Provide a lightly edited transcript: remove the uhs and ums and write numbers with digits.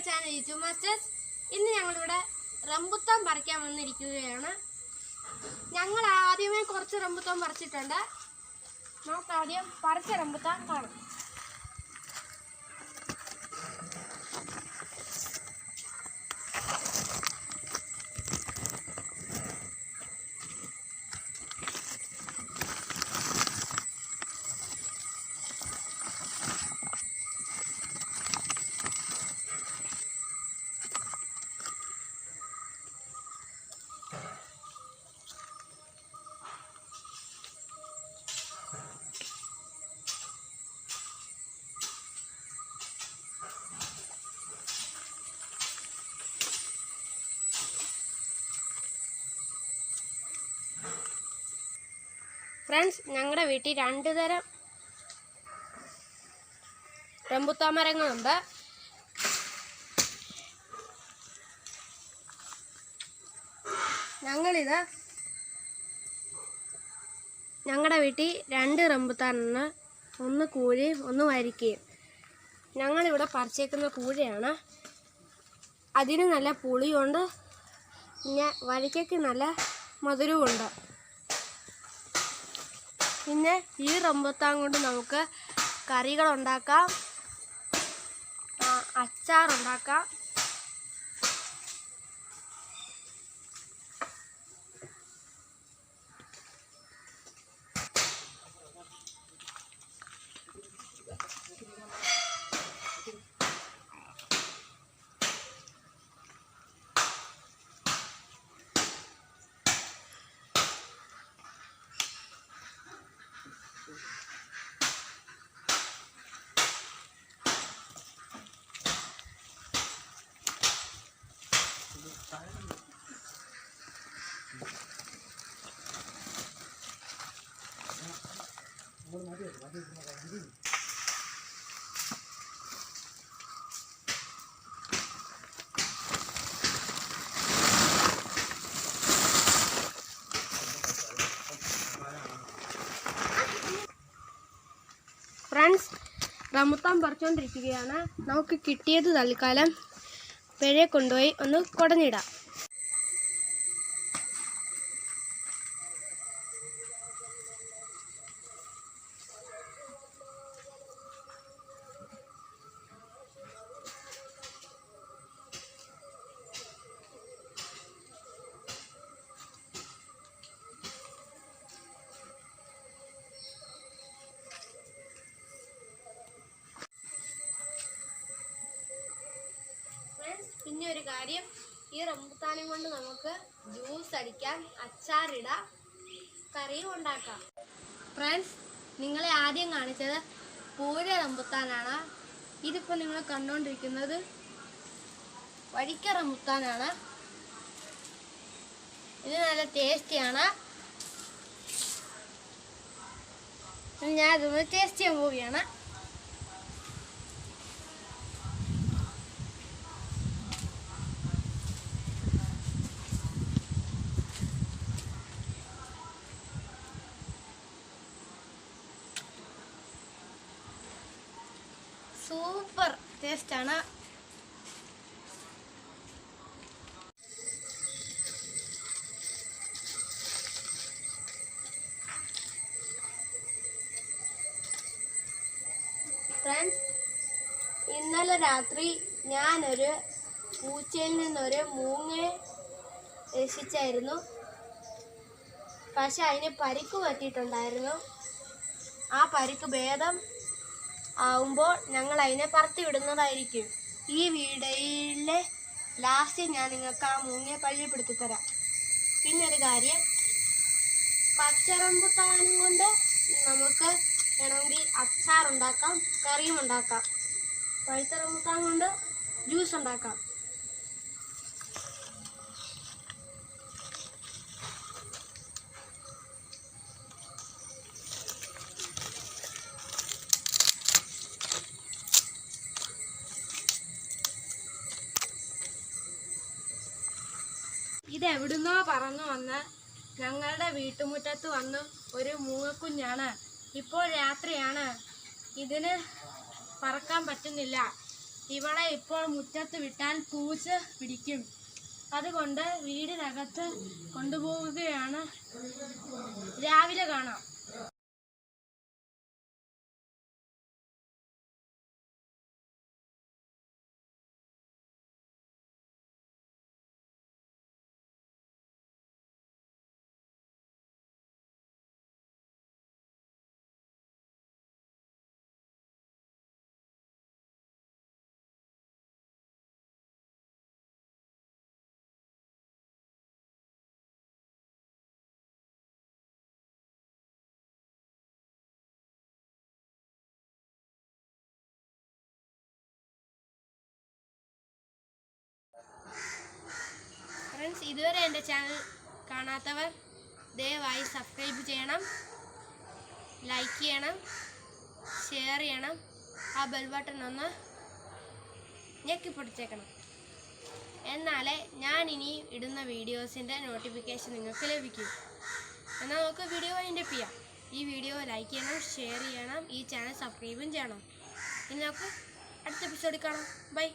Channel YouTube masters. ഇന്ന് ഞങ്ങളിവിടെ rambutan പറിക്കാൻ വന്നിരിക്കുകയാണ്. ഞങ്ങൾ ആദ്യമേ കുറച്ച് റംബുട്ടാൻ പറിച്ചിട്ടുണ്ട്. നമുക്ക് ആദ്യം പറിച്ച റംബുട്ടാൻ കാണാം. ഫ്രണ്ട്സ്, ഞങ്ങളുടെ വീട്ടിൽ 2 തരം റംബുട്ടാൻ മരങ്ങളുണ്ട്. ഞങ്ങളുടെ വീട്ടിൽ 2 റംബുട്ടാനാണ്. ഒന്ന് കൂഴയും ഒന്ന് വരിക്കയും. ഞങ്ങളിവിടെ പറിച്ചേക്കുന്ന കൂഴയാണ്. അതിന് നല്ല പുളിയുണ്ട്, പിന്നെ വരിക്കയ്ക്ക് നല്ല മധുരവുമുണ്ട്. പിന്നെ ഈ റംബുട്ടാൻ കൊണ്ട് നമുക്ക് കറികളുണ്ടാക്കാം, അച്ചാറുണ്ടാക്കാം. Friends, rambutan പറിച്ചുകൊണ്ടിരിക്കുകയാണ്. നമുക്ക് കിട്ടിയത് തൽക്കാലം പിഴയെ കൊണ്ടുപോയി ഒന്ന് കുടഞ്ഞിടാം. പിന്നെ ഒരു കാര്യം, ഈ റംബുട്ടാനും കൊണ്ട് നമുക്ക് ജ്യൂസ് അടിക്കാം, അച്ചാറിടാം, കറിയും ഉണ്ടാക്കാം. ഫ്രണ്ട്സ്, നിങ്ങളെ ആദ്യം കാണിച്ചത് പൂര റംബുട്ടാനാണ്. ഇതിപ്പോൾ നിങ്ങൾ കണ്ടുകൊണ്ടിരിക്കുന്നത് വരിക്ക റംബുട്ടാനാണ്. ഇത് നല്ല ടേസ്റ്റിയാണ്. ഞാൻ ഇതൊന്ന് ടേസ്റ്റ് ചെയ്യാൻ പോവുകയാണ്. സൂപ്പർ ടേസ്റ്റാണ്. ഫ്രണ്ട്സ്, ഇന്നലെ രാത്രി ഞാനൊരു പൂച്ചയിൽ നിന്നൊരു മൂങ്ങയെ രക്ഷിച്ചായിരുന്നു. പക്ഷെ അതിന് പരിക്ക് പറ്റിയിട്ടുണ്ടായിരുന്നു. ആ പരിക്ക് ഭേദം ആവുമ്പോൾ ഞങ്ങൾ അതിനെ പറത്തി വിടുന്നതായിരിക്കും. ഈ വീഡിയോയിലെ ലാസ്റ്റ് ഞാൻ നിങ്ങൾക്ക് ആ മൂങ്ങയെ പരിചയപ്പെടുത്തി തരാം. പിന്നെ ഒരു കാര്യം, പച്ചറംബുട്ടാനും കൊണ്ട് നമുക്ക് വേണമെങ്കിൽ അച്ചാറുണ്ടാക്കാം, കറിയും ഉണ്ടാക്കാം. പഴുത്ത റംബുട്ടാൻ കൊണ്ട് ജ്യൂസ് ഉണ്ടാക്കാം. ഇതെവിടുന്നോ പറന്നു വന്ന് ഞങ്ങളുടെ വീട്ടുമുറ്റത്ത് വന്ന് ഒരു മൂങ്ങക്കുഞ്ഞാണ്. ഇപ്പോൾ രാത്രിയാണ്, ഇതിന് പറക്കാൻ പറ്റുന്നില്ല. ഇവളെ ഇപ്പോൾ മുറ്റത്ത് വിട്ടാൽ പൂച്ച പിടിക്കും. അതുകൊണ്ട് വീടിനകത്ത് കൊണ്ടുപോവുകയാണ്. രാവിലെ കാണാം. ഫ്രണ്ട്സ്, ഇതുവരെ എൻ്റെ ചാനൽ കാണാത്തവർ ദയവായി സബ്സ്ക്രൈബ് ചെയ്യണം, ലൈക്ക് ചെയ്യണം, ഷെയർ ചെയ്യണം. ആ ബെൽ ബട്ടൺ ഒന്ന് ഞെക്കിപ്പിടിച്ചേക്കണം. എന്നാലേ ഞാൻ ഇനി ഇടുന്ന വീഡിയോസിൻ്റെ നോട്ടിഫിക്കേഷൻ നിങ്ങൾക്ക് ലഭിക്കും. എന്നാൽ നമുക്ക് വീഡിയോ വൈൻഡപ്പ് ചെയ്യാം. ഈ വീഡിയോ ലൈക്ക് ചെയ്യണം, ഷെയർ ചെയ്യണം, ഈ ചാനൽ സബ്സ്ക്രൈബും ചെയ്യണം. ഇനി നമുക്ക് അടുത്ത എപ്പിസോഡിൽ കാണാം. ബൈ.